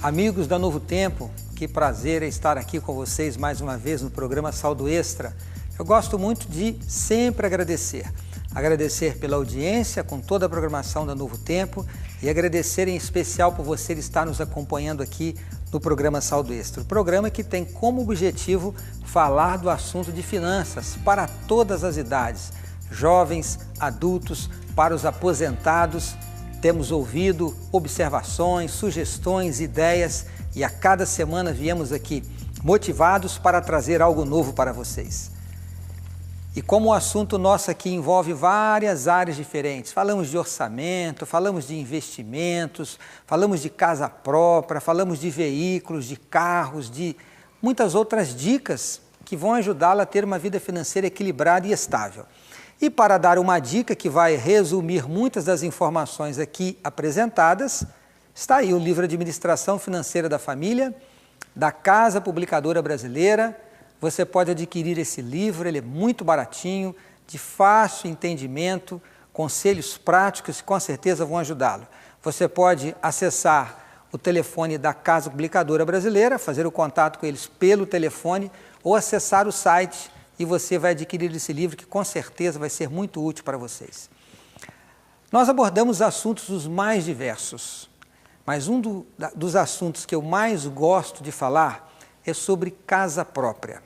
Amigos da Novo Tempo, que prazer é estar aqui com vocês mais uma vez no programa Saldo Extra. Eu gosto muito de sempre agradecer. Agradecer pela audiência com toda a programação da Novo Tempo e agradecer em especial por você estar nos acompanhando aqui no programa Saldo Extra. O programa que tem como objetivo falar do assunto de finanças para todas as idades, jovens, adultos, para os aposentados. Temos ouvido observações, sugestões, ideias e a cada semana viemos aqui motivados para trazer algo novo para vocês. E como o assunto nosso aqui envolve várias áreas diferentes, falamos de orçamento, falamos de investimentos, falamos de casa própria, falamos de veículos, de carros, de muitas outras dicas que vão ajudá-la a ter uma vida financeira equilibrada e estável. E para dar uma dica que vai resumir muitas das informações aqui apresentadas, está aí o livro Administração Financeira da Família, da Casa Publicadora Brasileira. Você pode adquirir esse livro, ele é muito baratinho, de fácil entendimento, conselhos práticos que com certeza vão ajudá-lo. Você pode acessar o telefone da Casa Publicadora Brasileira, fazer o contato com eles pelo telefone ou acessar o site e você vai adquirir esse livro que com certeza vai ser muito útil para vocês. Nós abordamos assuntos os mais diversos, mas dos assuntos que eu mais gosto de falar é sobre casa própria.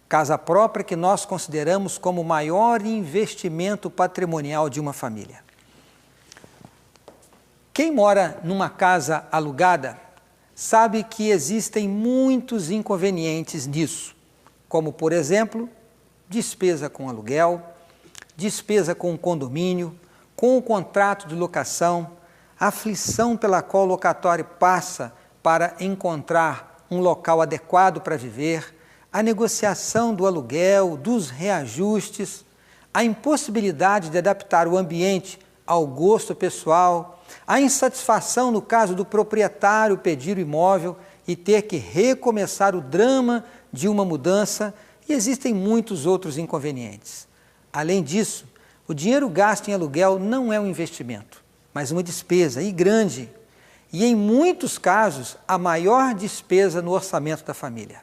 Casa própria que nós consideramos como o maior investimento patrimonial de uma família. Quem mora numa casa alugada sabe que existem muitos inconvenientes nisso, como, por exemplo, despesa com aluguel, despesa com condomínio, com o contrato de locação, aflição pela qual o locatário passa para encontrar um local adequado para viver, a negociação do aluguel, dos reajustes, a impossibilidade de adaptar o ambiente ao gosto pessoal, a insatisfação no caso do proprietário pedir o imóvel e ter que recomeçar o drama de uma mudança, e existem muitos outros inconvenientes. Além disso, o dinheiro gasto em aluguel não é um investimento, mas uma despesa, e grande, e em muitos casos a maior despesa no orçamento da família.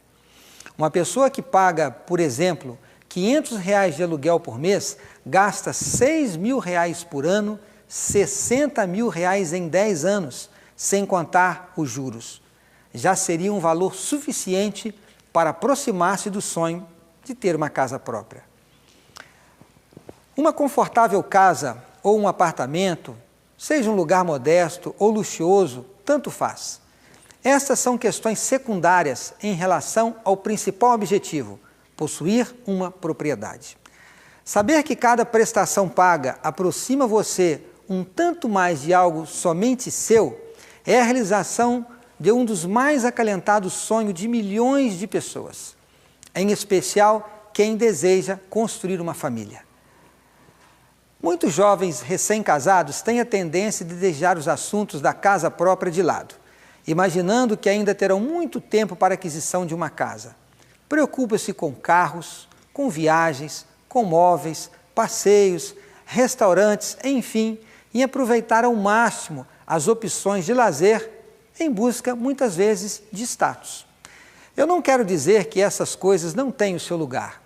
Uma pessoa que paga, por exemplo, R$500 de aluguel por mês, gasta R$6.000 por ano, R$60.000 em 10 anos, sem contar os juros. Já seria um valor suficiente para aproximar-se do sonho de ter uma casa própria. Uma confortável casa ou um apartamento, seja um lugar modesto ou luxuoso, tanto faz. Estas são questões secundárias em relação ao principal objetivo, possuir uma propriedade. Saber que cada prestação paga aproxima você um tanto mais de algo somente seu, é a realização de um dos mais acalentados sonhos de milhões de pessoas, em especial quem deseja construir uma família. Muitos jovens recém-casados têm a tendência de deixar os assuntos da casa própria de lado, imaginando que ainda terão muito tempo para a aquisição de uma casa. Preocupam-se com carros, com viagens, com móveis, passeios, restaurantes, enfim, em aproveitar ao máximo as opções de lazer em busca, muitas vezes, de status. Eu não quero dizer que essas coisas não têm o seu lugar.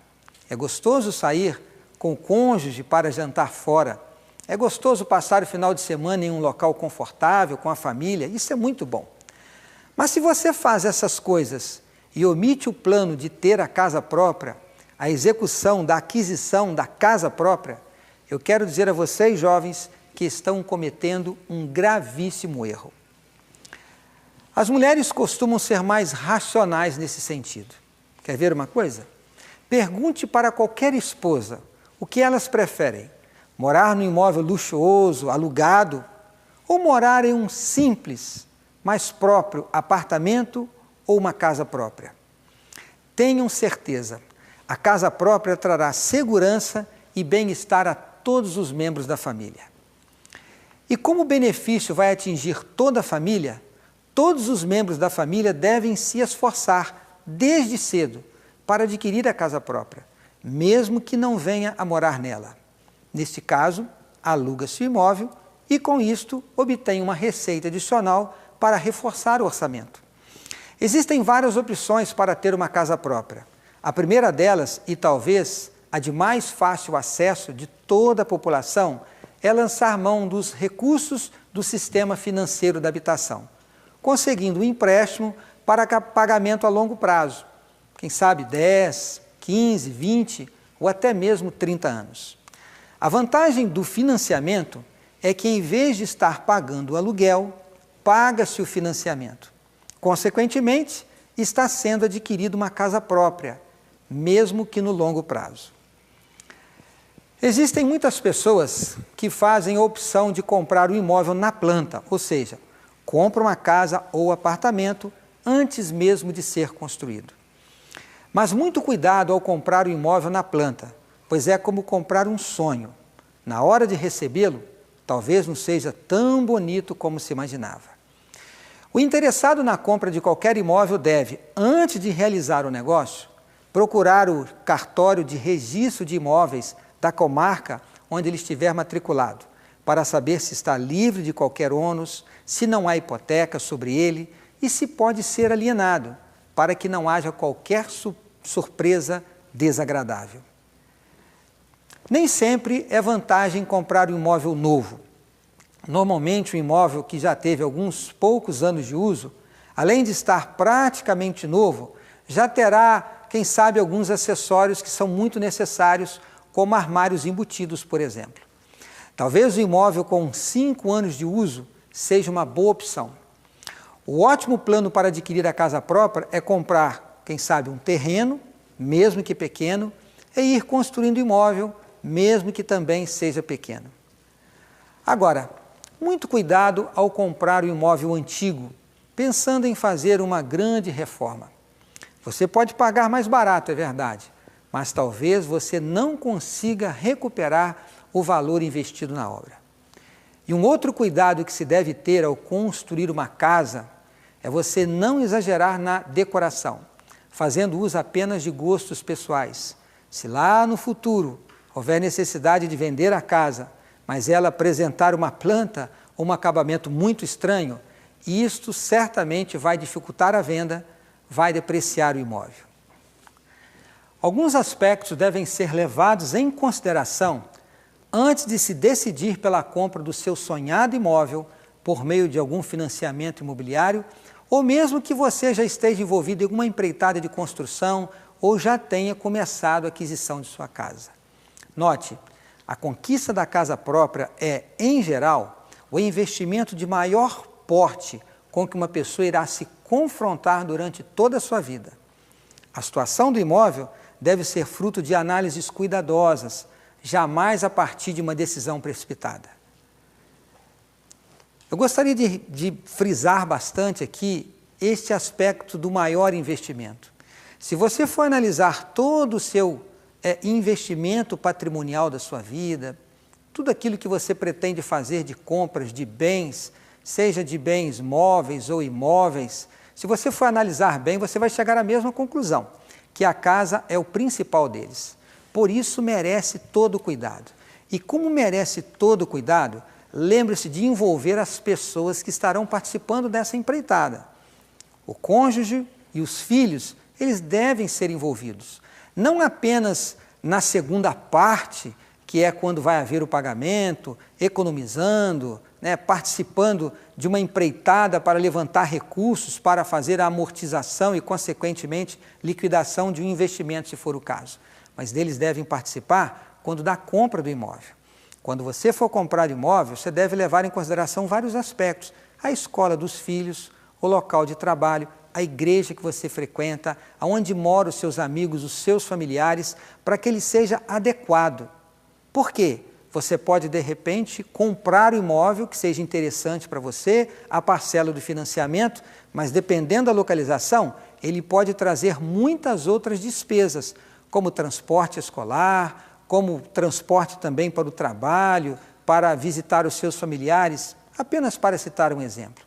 É gostoso sair com o cônjuge para jantar fora. É gostoso passar o final de semana em um local confortável, com a família. Isso é muito bom. Mas se você faz essas coisas e omite o plano de ter a casa própria, a execução da aquisição da casa própria, eu quero dizer a vocês, jovens, que estão cometendo um gravíssimo erro. As mulheres costumam ser mais racionais nesse sentido. Quer ver uma coisa? Pergunte para qualquer esposa o que elas preferem: morar num imóvel luxuoso, alugado, ou morar em um simples, mais próprio apartamento ou uma casa própria. Tenham certeza, a casa própria trará segurança e bem-estar a todos os membros da família. E como o benefício vai atingir toda a família, todos os membros da família devem se esforçar desde cedo para adquirir a casa própria, mesmo que não venha a morar nela. Neste caso, aluga-se o imóvel e com isto obtém uma receita adicional para reforçar o orçamento. Existem várias opções para ter uma casa própria. A primeira delas, e talvez a de mais fácil acesso de toda a população, é lançar mão dos recursos do sistema financeiro da habitação, conseguindo um empréstimo para pagamento a longo prazo, quem sabe 10, 15, 20 ou até mesmo 30 anos. A vantagem do financiamento é que, em vez de estar pagando o aluguel, paga-se o financiamento. Consequentemente, está sendo adquirida uma casa própria, mesmo que no longo prazo. Existem muitas pessoas que fazem a opção de comprar o imóvel na planta, ou seja, compram uma casa ou apartamento antes mesmo de ser construído. Mas muito cuidado ao comprar o imóvel na planta, pois é como comprar um sonho. Na hora de recebê-lo, talvez não seja tão bonito como se imaginava. O interessado na compra de qualquer imóvel deve, antes de realizar o negócio, procurar o cartório de registro de imóveis da comarca onde ele estiver matriculado, para saber se está livre de qualquer ônus, se não há hipoteca sobre ele e se pode ser alienado, para que não haja qualquer surpresa desagradável. Nem sempre é vantagem comprar um imóvel novo. Normalmente, um imóvel que já teve alguns poucos anos de uso, além de estar praticamente novo, já terá, quem sabe, alguns acessórios que são muito necessários, como armários embutidos, por exemplo. Talvez o imóvel com 5 anos de uso seja uma boa opção. O ótimo plano para adquirir a casa própria é comprar, quem sabe, um terreno, mesmo que pequeno, e ir construindo o imóvel, mesmo que também seja pequeno. Agora, muito cuidado ao comprar o imóvel antigo, pensando em fazer uma grande reforma. Você pode pagar mais barato, é verdade, mas talvez você não consiga recuperar o valor investido na obra. E um outro cuidado que se deve ter ao construir uma casa é você não exagerar na decoração, fazendo uso apenas de gostos pessoais. Se lá no futuro houver necessidade de vender a casa, mas ela apresentar uma planta ou um acabamento muito estranho, isto certamente vai dificultar a venda, vai depreciar o imóvel. Alguns aspectos devem ser levados em consideração antes de se decidir pela compra do seu sonhado imóvel por meio de algum financiamento imobiliário, ou mesmo que você já esteja envolvido em alguma empreitada de construção ou já tenha começado a aquisição de sua casa. Note, a conquista da casa própria é, em geral, o investimento de maior porte com que uma pessoa irá se confrontar durante toda a sua vida. A situação do imóvel deve ser fruto de análises cuidadosas, jamais a partir de uma decisão precipitada. Eu gostaria de frisar bastante aqui este aspecto do maior investimento. Se você for analisar todo o seu investimento patrimonial da sua vida, tudo aquilo que você pretende fazer de compras de bens, seja de bens móveis ou imóveis, se você for analisar bem, você vai chegar à mesma conclusão, que a casa é o principal deles. Por isso merece todo o cuidado. E como merece todo o cuidado, lembre-se de envolver as pessoas que estarão participando dessa empreitada. O cônjuge e os filhos, eles devem ser envolvidos. Não apenas na segunda parte, que é quando vai haver o pagamento, economizando, participando de uma empreitada para levantar recursos para fazer a amortização e, consequentemente, liquidação de um investimento, se for o caso. Mas eles devem participar quando da compra do imóvel. Quando você for comprar imóvel, você deve levar em consideração vários aspectos. A escola dos filhos, o local de trabalho, a igreja que você frequenta, aonde moram os seus amigos, os seus familiares, para que ele seja adequado. Por quê? Você pode, de repente, comprar o imóvel que seja interessante para você, a parcela do financiamento, mas dependendo da localização, ele pode trazer muitas outras despesas, como transporte escolar, como transporte também para o trabalho, para visitar os seus familiares, apenas para citar um exemplo.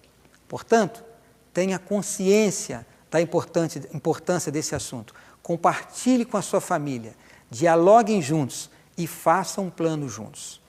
Portanto, tenha consciência da importância desse assunto. Compartilhe com a sua família, dialoguem juntos e façam um plano juntos.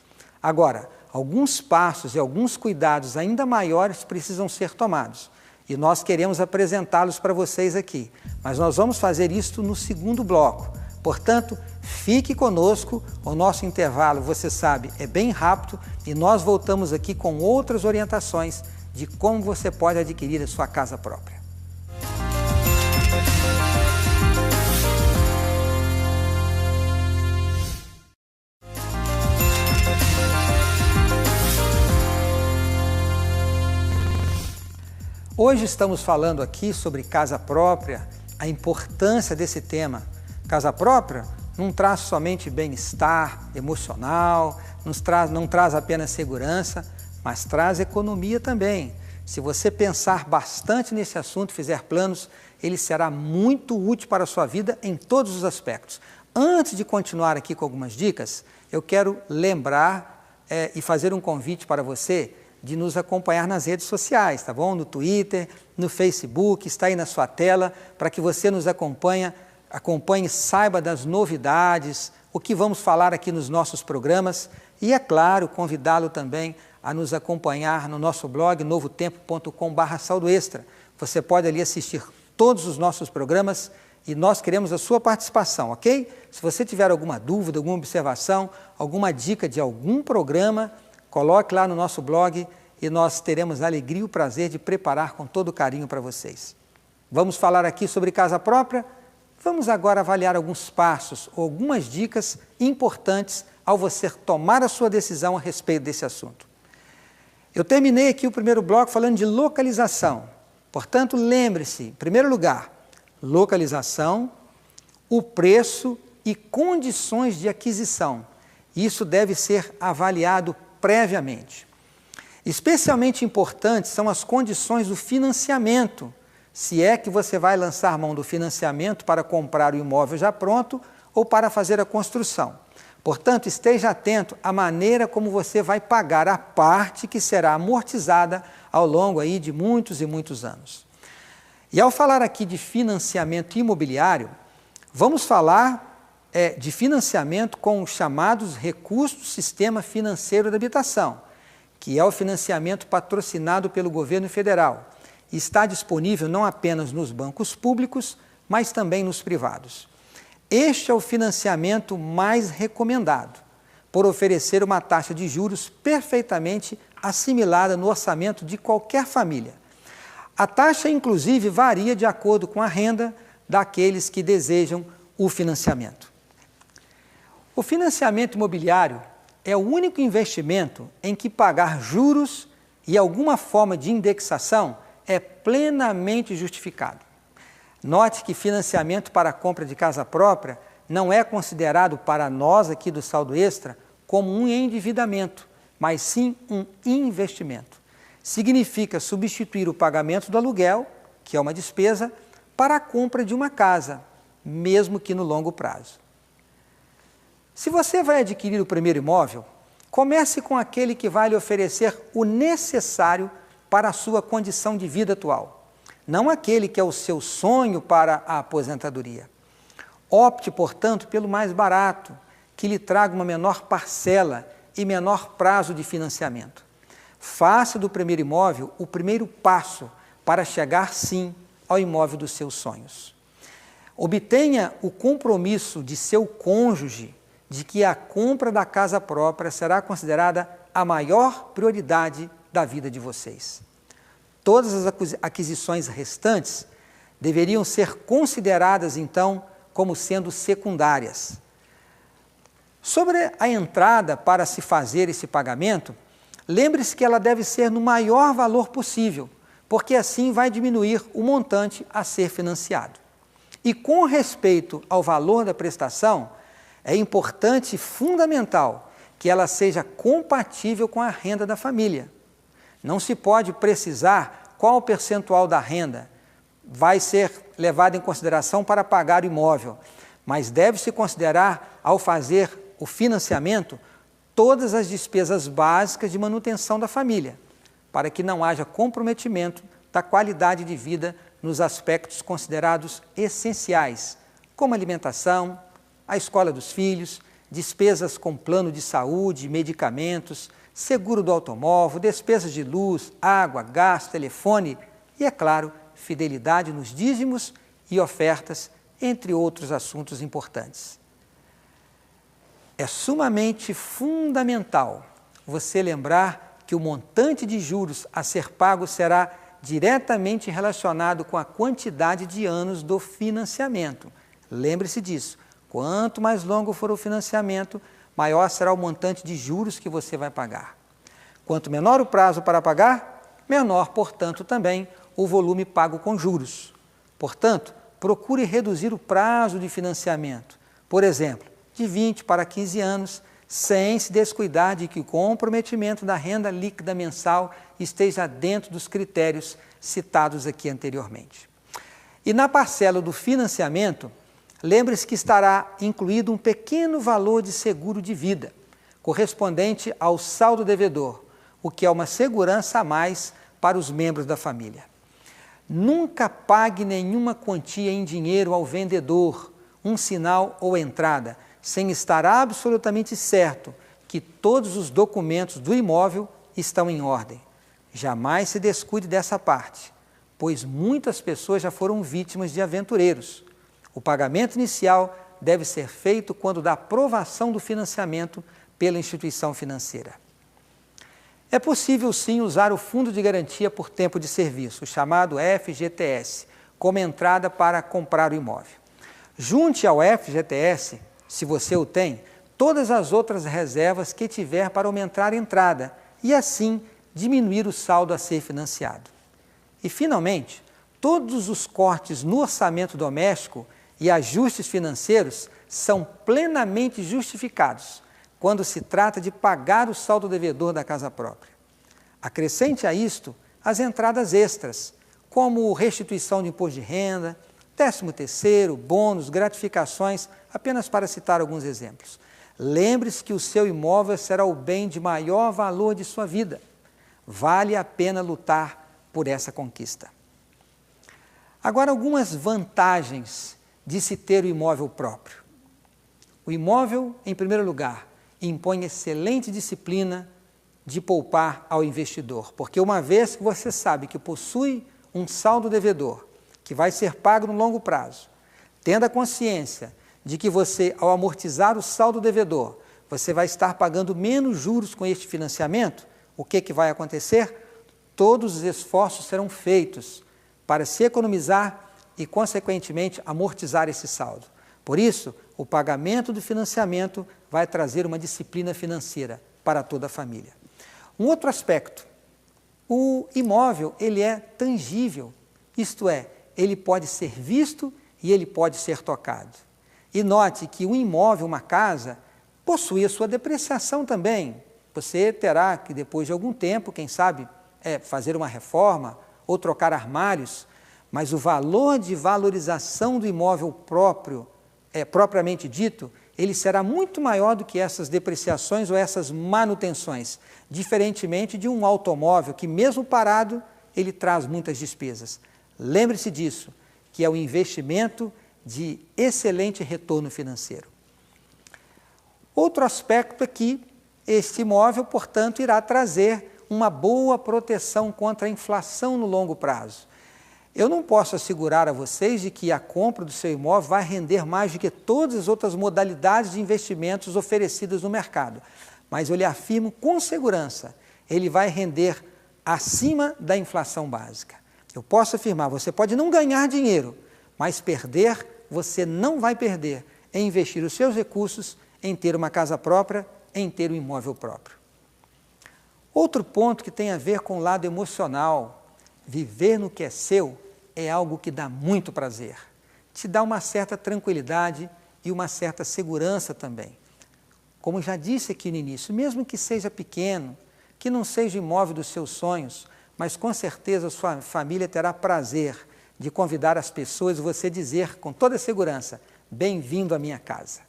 Agora, alguns passos e alguns cuidados ainda maiores precisam ser tomados. E nós queremos apresentá-los para vocês aqui. Mas nós vamos fazer isso no segundo bloco. Portanto, fique conosco, o nosso intervalo, você sabe, é bem rápido e nós voltamos aqui com outras orientações de como você pode adquirir a sua casa própria. Hoje estamos falando aqui sobre casa própria, a importância desse tema. Casa própria não traz somente bem-estar emocional, não traz apenas segurança, mas traz economia também. Se você pensar bastante nesse assunto, fizer planos, ele será muito útil para a sua vida em todos os aspectos. Antes de continuar aqui com algumas dicas, eu quero lembrar e fazer um convite para você de nos acompanhar nas redes sociais, tá bom? No Twitter, no Facebook, está aí na sua tela, para que você nos acompanhe, saiba das novidades, o que vamos falar aqui nos nossos programas e, é claro, convidá-lo também a nos acompanhar no nosso blog novotempo.com/saldoextra. Você pode ali assistir todos os nossos programas e nós queremos a sua participação, ok? Se você tiver alguma dúvida, alguma observação, alguma dica de algum programa, coloque lá no nosso blog e nós teremos a alegria e o prazer de preparar com todo carinho para vocês. Vamos falar aqui sobre casa própria? Vamos agora avaliar alguns passos ou algumas dicas importantes ao você tomar a sua decisão a respeito desse assunto. Eu terminei aqui o primeiro bloco falando de localização. Portanto, lembre-se, em primeiro lugar, localização, o preço e condições de aquisição. Isso deve ser avaliado previamente. Especialmente importantes são as condições do financiamento, se é que você vai lançar mão do financiamento para comprar o imóvel já pronto ou para fazer a construção. Portanto, esteja atento à maneira como você vai pagar a parte que será amortizada ao longo aí de muitos e muitos anos. E ao falar aqui de financiamento imobiliário, vamos falar de financiamento com os chamados recursos do Sistema Financeiro da Habitação, que é o financiamento patrocinado pelo governo federal e está disponível não apenas nos bancos públicos, mas também nos privados. Este é o financiamento mais recomendado, por oferecer uma taxa de juros perfeitamente assimilada no orçamento de qualquer família. A taxa, inclusive, varia de acordo com a renda daqueles que desejam o financiamento. O financiamento imobiliário é o único investimento em que pagar juros e alguma forma de indexação é plenamente justificado. Note que financiamento para a compra de casa própria não é considerado para nós aqui do Saldo Extra como um endividamento, mas sim um investimento. Significa substituir o pagamento do aluguel, que é uma despesa, para a compra de uma casa, mesmo que no longo prazo. Se você vai adquirir o primeiro imóvel, comece com aquele que vai lhe oferecer o necessário para a sua condição de vida atual, não aquele que é o seu sonho para a aposentadoria. Opte, portanto, pelo mais barato, que lhe traga uma menor parcela e menor prazo de financiamento. Faça do primeiro imóvel o primeiro passo para chegar, sim, ao imóvel dos seus sonhos. Obtenha o compromisso de seu cônjuge de que a compra da casa própria será considerada a maior prioridade da vida de vocês. Todas as aquisições restantes deveriam ser consideradas, então, como sendo secundárias. Sobre a entrada para se fazer esse pagamento, lembre-se que ela deve ser no maior valor possível, porque assim vai diminuir o montante a ser financiado. E com respeito ao valor da prestação, é importante e fundamental que ela seja compatível com a renda da família. Não se pode precisar qual o percentual da renda vai ser levado em consideração para pagar o imóvel, mas deve-se considerar, ao fazer o financiamento, todas as despesas básicas de manutenção da família, para que não haja comprometimento da qualidade de vida nos aspectos considerados essenciais, como alimentação, a escola dos filhos, despesas com plano de saúde, medicamentos, seguro do automóvel, despesas de luz, água, gás, telefone e, é claro, fidelidade nos dízimos e ofertas, entre outros assuntos importantes. É sumamente fundamental você lembrar que o montante de juros a ser pago será diretamente relacionado com a quantidade de anos do financiamento. Lembre-se disso. Quanto mais longo for o financiamento, maior será o montante de juros que você vai pagar. Quanto menor o prazo para pagar, menor, portanto, também o volume pago com juros. Portanto, procure reduzir o prazo de financiamento, por exemplo, de 20 para 15 anos, sem se descuidar de que o comprometimento da renda líquida mensal esteja dentro dos critérios citados aqui anteriormente. E na parcela do financiamento, lembre-se que estará incluído um pequeno valor de seguro de vida, correspondente ao saldo devedor, o que é uma segurança a mais para os membros da família. Nunca pague nenhuma quantia em dinheiro ao vendedor, um sinal ou entrada, sem estar absolutamente certo que todos os documentos do imóvel estão em ordem. Jamais se descuide dessa parte, pois muitas pessoas já foram vítimas de aventureiros. O pagamento inicial deve ser feito quando da aprovação do financiamento pela instituição financeira. É possível sim usar o Fundo de Garantia por Tempo de Serviço, chamado FGTS, como entrada para comprar o imóvel. Junte ao FGTS, se você o tem, todas as outras reservas que tiver para aumentar a entrada e assim diminuir o saldo a ser financiado. E finalmente, todos os cortes no orçamento doméstico e ajustes financeiros são plenamente justificados quando se trata de pagar o saldo devedor da casa própria. Acrescente a isto as entradas extras, como restituição de imposto de renda, 13º, bônus, gratificações, apenas para citar alguns exemplos. Lembre-se que o seu imóvel será o bem de maior valor de sua vida. Vale a pena lutar por essa conquista. Agora, algumas vantagens de se ter o imóvel próprio. O imóvel, em primeiro lugar, impõe excelente disciplina de poupar ao investidor, porque uma vez que você sabe que possui um saldo devedor, que vai ser pago no longo prazo, tendo a consciência de que você, ao amortizar o saldo devedor, você vai estar pagando menos juros com este financiamento, o que vai acontecer? Todos os esforços serão feitos para se economizar e, consequentemente, amortizar esse saldo. Por isso, o pagamento do financiamento vai trazer uma disciplina financeira para toda a família. Um outro aspecto, o imóvel ele é tangível, isto é, ele pode ser visto e ele pode ser tocado. E note que um imóvel, uma casa, possui a sua depreciação também. Você terá que, depois de algum tempo, quem sabe, fazer uma reforma ou trocar armários, mas o valor de valorização do imóvel próprio, propriamente dito, ele será muito maior do que essas depreciações ou essas manutenções, diferentemente de um automóvel que, mesmo parado, ele traz muitas despesas. Lembre-se disso, que é um investimento de excelente retorno financeiro. Outro aspecto é que este imóvel, portanto, irá trazer uma boa proteção contra a inflação no longo prazo. Eu não posso assegurar a vocês de que a compra do seu imóvel vai render mais do que todas as outras modalidades de investimentos oferecidas no mercado, mas eu lhe afirmo com segurança, ele vai render acima da inflação básica. Eu posso afirmar, você pode não ganhar dinheiro, mas perder, você não vai perder em investir os seus recursos em ter uma casa própria, em ter um imóvel próprio. Outro ponto que tem a ver com o lado emocional, viver no que é seu é algo que dá muito prazer, te dá uma certa tranquilidade e uma certa segurança também. Como já disse aqui no início, mesmo que seja pequeno, que não seja o imóvel dos seus sonhos, mas com certeza a sua família terá prazer de convidar as pessoas e você dizer com toda segurança, bem-vindo à minha casa.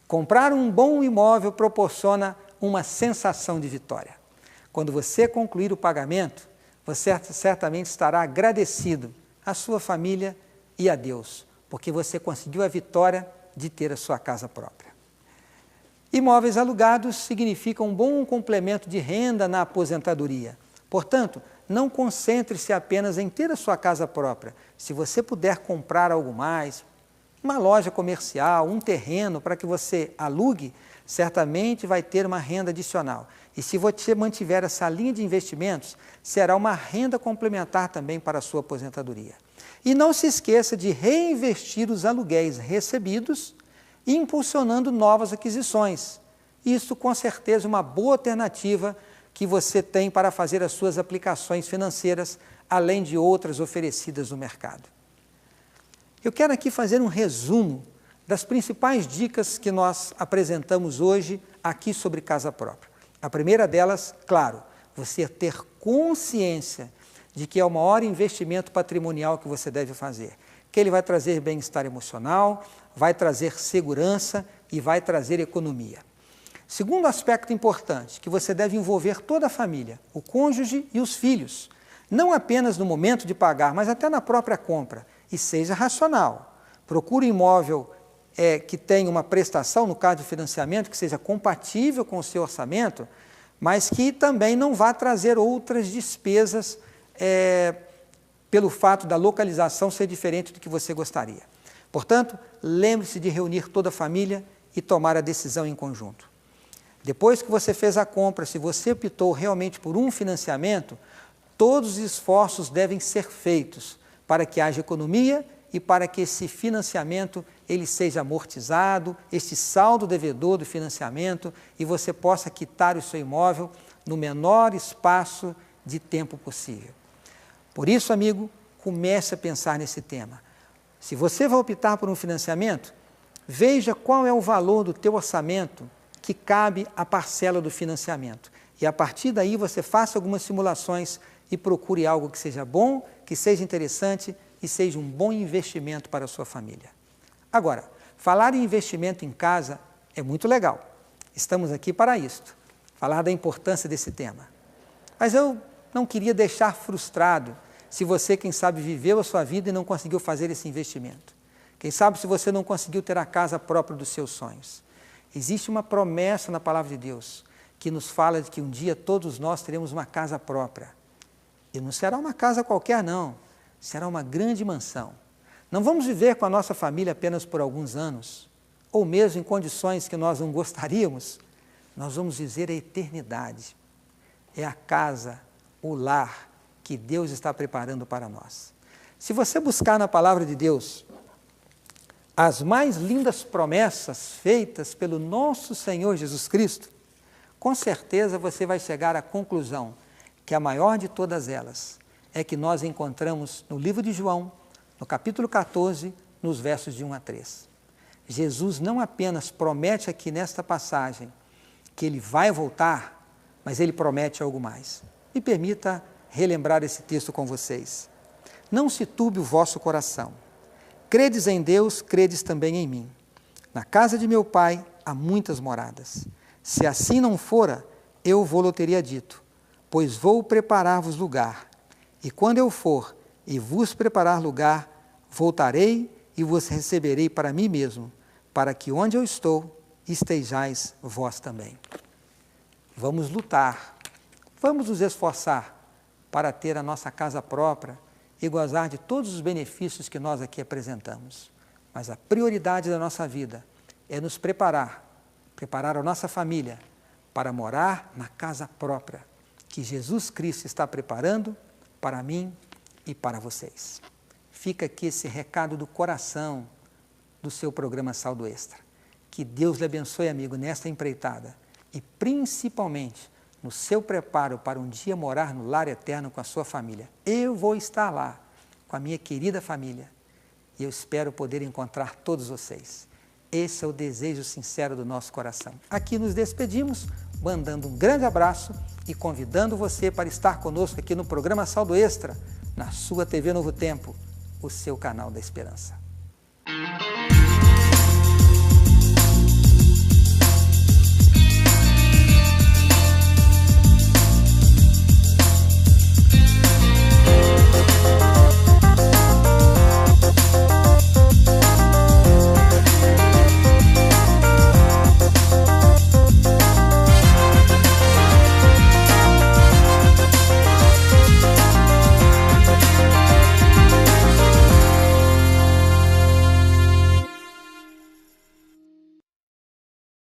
Comprar um bom imóvel proporciona uma sensação de vitória. Quando você concluir o pagamento, você certamente estará agradecido à sua família e a Deus, porque você conseguiu a vitória de ter a sua casa própria. Imóveis alugados significam um bom complemento de renda na aposentadoria. Portanto, não concentre-se apenas em ter a sua casa própria. Se você puder comprar algo mais, uma loja comercial, um terreno para que você alugue, certamente vai ter uma renda adicional. E se você mantiver essa linha de investimentos, será uma renda complementar também para a sua aposentadoria. E não se esqueça de reinvestir os aluguéis recebidos, impulsionando novas aquisições. Isso, com certeza, é uma boa alternativa que você tem para fazer as suas aplicações financeiras, além de outras oferecidas no mercado. Eu quero aqui fazer um resumo das principais dicas que nós apresentamos hoje aqui sobre casa própria. A primeira delas, claro, você ter consciência de que é o maior investimento patrimonial que você deve fazer, que ele vai trazer bem-estar emocional, vai trazer segurança e vai trazer economia. Segundo aspecto importante, que você deve envolver toda a família, o cônjuge e os filhos, não apenas no momento de pagar, mas até na própria compra, e seja racional. Procure um imóvel que tenha uma prestação, no caso de financiamento, que seja compatível com o seu orçamento, mas que também não vá trazer outras despesas pelo fato da localização ser diferente do que você gostaria. Portanto, lembre-se de reunir toda a família e tomar a decisão em conjunto. Depois que você fez a compra, se você optou realmente por um financiamento, todos os esforços devem ser feitos para que haja economia e para que esse financiamento ele seja amortizado, este saldo devedor do financiamento, e você possa quitar o seu imóvel no menor espaço de tempo possível. Por isso, amigo, comece a pensar nesse tema. Se você vai optar por um financiamento, veja qual é o valor do teu orçamento que cabe à parcela do financiamento. E a partir daí você faça algumas simulações e procure algo que seja bom, que seja interessante e seja um bom investimento para a sua família. Agora, falar em investimento em casa é muito legal. Estamos aqui para isto, falar da importância desse tema. Mas eu não queria deixar frustrado se você, quem sabe, viveu a sua vida e não conseguiu fazer esse investimento. Quem sabe se você não conseguiu ter a casa própria dos seus sonhos. Existe uma promessa na palavra de Deus que nos fala de que um dia todos nós teremos uma casa própria. E não será uma casa qualquer, não. Será uma grande mansão. Não vamos viver com a nossa família apenas por alguns anos, ou mesmo em condições que nós não gostaríamos. Nós vamos viver a eternidade. É a casa, o lar que Deus está preparando para nós. Se você buscar na palavra de Deus as mais lindas promessas feitas pelo nosso Senhor Jesus Cristo, com certeza você vai chegar à conclusão que a maior de todas elas é que nós encontramos no livro de João, no capítulo 14, nos versos de 1 a 3. Jesus não apenas promete aqui nesta passagem que ele vai voltar, mas ele promete algo mais. Me permita relembrar esse texto com vocês. Não se turbe o vosso coração. Credes em Deus, credes também em mim. Na casa de meu Pai há muitas moradas. Se assim não fora, eu vou-lo teria dito, pois vou preparar-vos lugar. E quando eu for e vos preparar lugar, voltarei e vos receberei para mim mesmo, para que onde eu estou, estejais vós também. Vamos lutar, vamos nos esforçar para ter a nossa casa própria e gozar de todos os benefícios que nós aqui apresentamos. Mas a prioridade da nossa vida é nos preparar a nossa família para morar na casa própria que Jesus Cristo está preparando para mim e para vocês. Fica aqui esse recado do coração do seu programa Saldo Extra. Que Deus lhe abençoe, amigo, nesta empreitada e principalmente no seu preparo para um dia morar no lar eterno com a sua família. Eu vou estar lá com a minha querida família e eu espero poder encontrar todos vocês. Esse é o desejo sincero do nosso coração. Aqui nos despedimos, mandando um grande abraço e convidando você para estar conosco aqui no programa Saldo Extra, na sua TV Novo Tempo, o seu canal da esperança.